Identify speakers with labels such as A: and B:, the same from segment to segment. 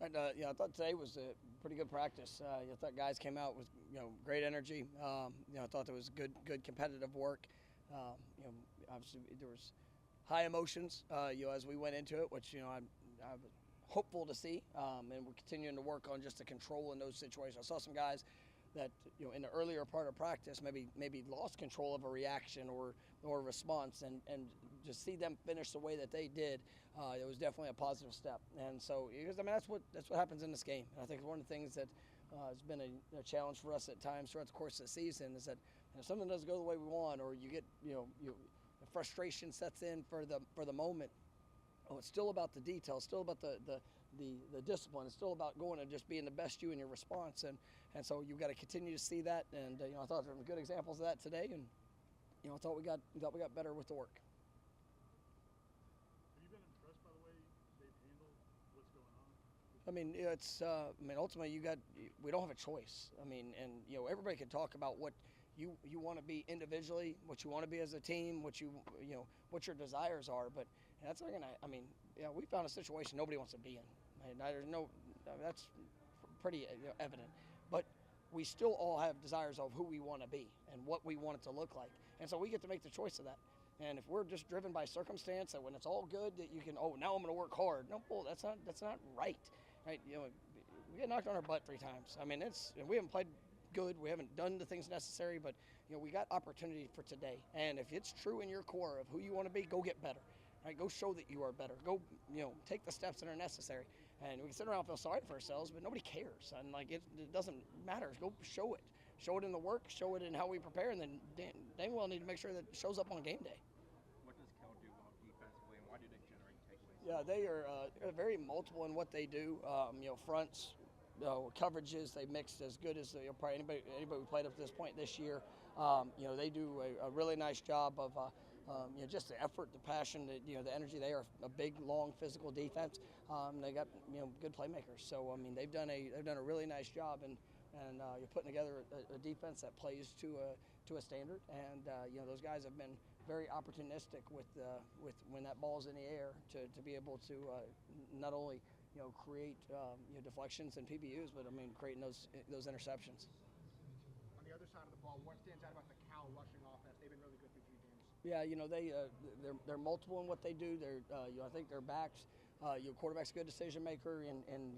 A: And, I thought today was a pretty good practice. I thought guys came out with great energy. I thought there was good competitive work. Obviously there was high emotions. As we went into it, which I was hopeful to see, and we're continuing to work on just the control in those situations. I saw some guys that in the earlier part of practice maybe lost control of a reaction or a response, and just see them finish the way that they did, it was definitely a positive step. And so because that's what happens in this game. And I think one of the things that has been a challenge for us at times throughout the course of the season is that if something doesn't go the way we want, or you get frustration sets in for the moment. Oh, it's still about the details, still about the discipline. It's still about going and just being the best you in your response, and so you've got to continue to see that. And I thought there were good examples of that today, and I thought we got better with the work.
B: Have you been impressed by the way they've handled what's going on?
A: Ultimately we don't have a choice. And everybody can talk about what you want to be individually, what you want to be as a team, what what your desires are, but that's not gonna. We found a situation nobody wants to be in. That's pretty evident, but we still all have desires of who we want to be and what we want it to look like, and so we get to make the choice of that. And if we're just driven by circumstance, that when it's all good, that you can, now I'm going to work hard. No, bull, that's not right. Right? We get knocked on our butt 3 times. We haven't played good. We haven't done the things necessary, but we got opportunity for today. And if it's true in your core of who you want to be, go get better. Right? Go show that you are better. Go, take the steps that are necessary. And we can sit around and feel sorry for ourselves, but nobody cares. And it doesn't matter. Go show it. Show it in the work. Show it in how we prepare. And then dang well need to make sure that it shows up on game day.
C: What does Cal do well defensively, and why do they generate takeaways?
A: Yeah, they are very multiple in what they do. Fronts, coverages, they mixed as good as probably anybody who played up to this point this year. They do a really nice job of just the effort, the passion, the energy. They are a big, long, physical defense. They got good playmakers. So they've done a really nice job, and you're putting together a defense that plays to a standard. And those guys have been very opportunistic with when that ball's in the air to be able to not only create deflections and PBUs, but creating those interceptions.
D: On the other side of the ball, what stands out about the Cal rushing offense? They've been really good through 3 games.
A: Yeah, they're multiple in what they do. They're I think their backs, quarterback's a good decision maker, and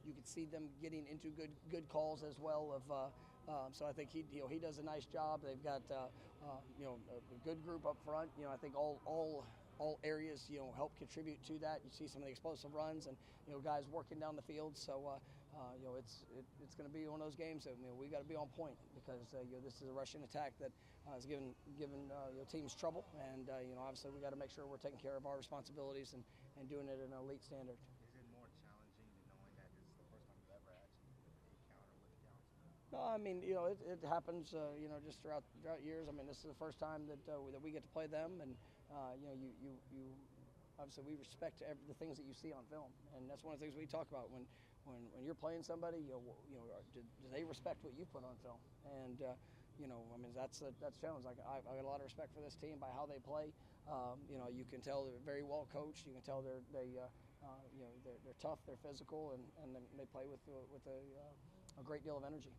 A: you can see them getting into good calls as well. So I think he does a nice job. They've got a good group up front. I think all areas help contribute to that. You see some of the explosive runs and guys working down the field. So it's going to be one of those games that we got to be on point, because this is a rushing attack that is giving teams trouble, and obviously we got to make sure we're taking care of our responsibilities and doing it at an elite standard.
C: Is it more challenging than knowing that this is the first time you've ever actually a counter with the Counts?
A: No, it happens, just throughout years. This is the first time that we get to play them, and you obviously we respect the things that you see on film, and that's one of the things we talk about when you're playing somebody. Do they respect what you put on film? And that's a challenge. Like I got a lot of respect for this team by how they play. You can tell they're very well coached. You can tell they're tough, they're physical, and they play with a great deal of energy.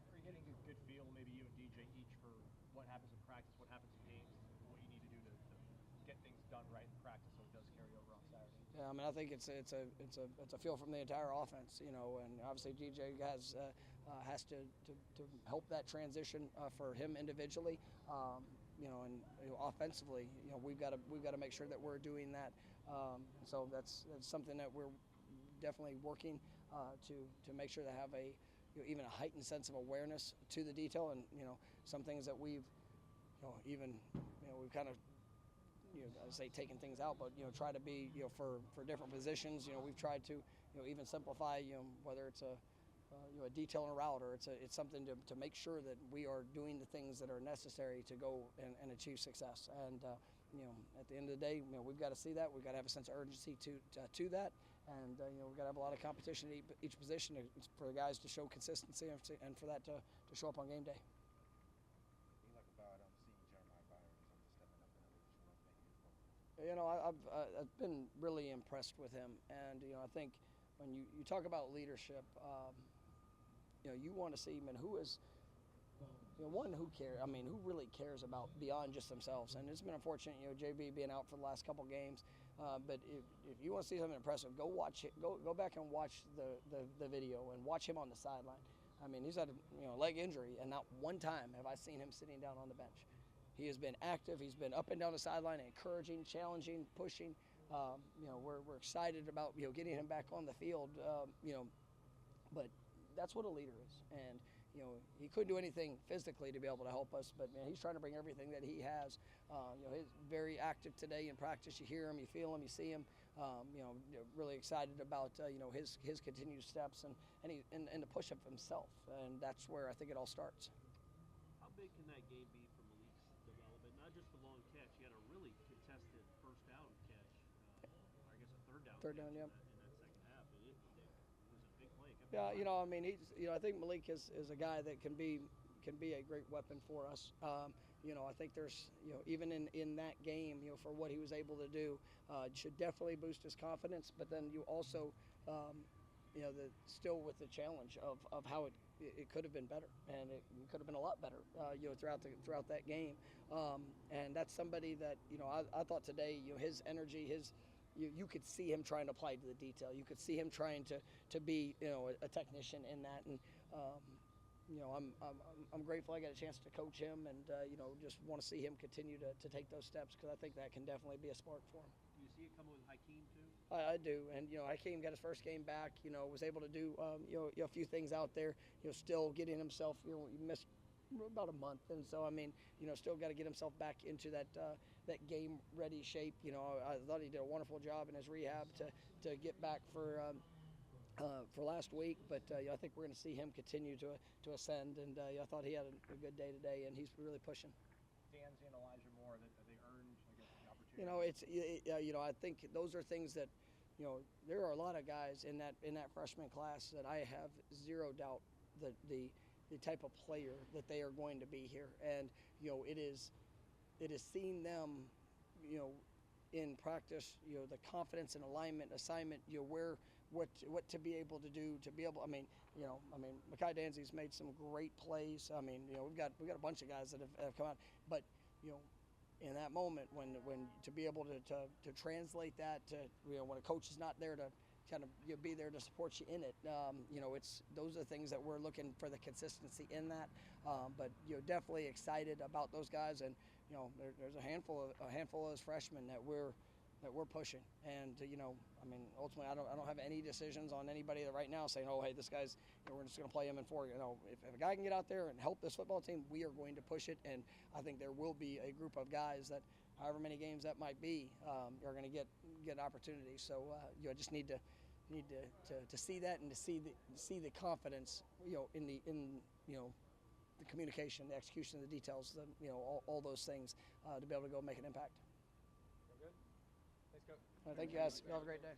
B: Are you getting a good feel, maybe you and DJ each, for what happens in practice, what happens in games, and what you need to do to get things done right in practice so it does carry over on Saturday?
A: Yeah, I think it's a feel from the entire offense, and obviously DJ has to help that transition for him individually, and offensively, we've got to make sure that we're doing that. So that's something that we're definitely working to make sure they have even a heightened sense of awareness to the detail, and some things that we've we've kind of I say taking things out, but try to be for different positions. We've tried to even simplify whether it's a detail in a route, or it's something to make sure that we are doing the things that are necessary to go and achieve success. And at the end of the day, we've got to see that. We've got to have a sense of urgency to that, and we've got to have a lot of competition at each position for the guys to show consistency and for that to show up on game day.
C: What do you like about seeing Jeremiah Byron in terms of stepping up in a leadership role, making his role?
A: I've been really impressed with him, and I think when you talk about leadership, you want to see, man, who is, one who cares. I mean, who really cares about beyond just themselves. And it's been unfortunate, JB being out for the last couple games. But if you want to see something impressive, go watch it. Go back and watch the video and watch him on the sideline. I mean, he's had a leg injury, and not one time have I seen him sitting down on the bench. He has been active. He's been up and down the sideline, encouraging, challenging, pushing. We're excited about getting him back on the field. But that's what a leader is. And he couldn't do anything physically to be able to help us, but man, he's trying to bring everything that he has. He's very active today in practice. You hear him, you feel him, you see him. Really excited about his continued steps and the push of himself, and that's where I think it all starts.
E: How big can that game be for Malik's development? Not just the long catch. He had a really contested first down catch. I guess a third down.
A: Third down, yeah.
E: In that second half, it was a big play.
A: Yeah, I mean, I think Malik is a guy that can be a great weapon for us. I think there's, even in that game, for what he was able to do, should definitely boost his confidence. But then you also, still with the challenge of how it could have been better, and it could have been a lot better, throughout that game. And that's somebody that, I thought today, his energy, you could see him trying to apply to the detail. You could see him trying to be, a technician in that. And, I'm grateful I got a chance to coach him, and, just want to see him continue to take those steps, because I think that can definitely be a spark for him.
E: Do you see it coming with Hakeem too?
A: I do, and Hakeem got his first game back. Was able to do a few things out there. Still getting himself. He missed about a month, and so I mean, still got to get himself back into that game ready shape. I thought he did a wonderful job in his rehab to get back for last week, but I think we're going to see him continue to ascend, and I thought he had a good day today, and he's really pushing.
B: Danzy and Elijah Moore, that they earned, I guess, the opportunity.
A: I think those are things that, there are a lot of guys in that freshman class that I have zero doubt that the type of player that they are going to be here, and it is seeing them, in practice, the confidence and alignment, assignment, what to be able to do, Mekhi Danzy's made some great plays. I mean, we've got a bunch of guys that have come out, but in that moment when to be able to translate that to when a coach is not there to kind of be there to support you in it, those are the things that we're looking for, the consistency in that. But definitely excited about those guys, and there's a handful of those freshmen that we're pushing, and ultimately I don't have any decisions on anybody that right now saying, oh hey, this guy's, we're just going to play him in 4. If a guy can get out there and help this football team, we are going to push it, and I think there will be a group of guys that, however many games that might be, are going to get opportunities. So I just need to see that, and to see the confidence, in the communication, the execution, the details, all those things, to be able to go make an impact.
B: Good. Thanks, Coach.
A: Thank you guys. You have a great day.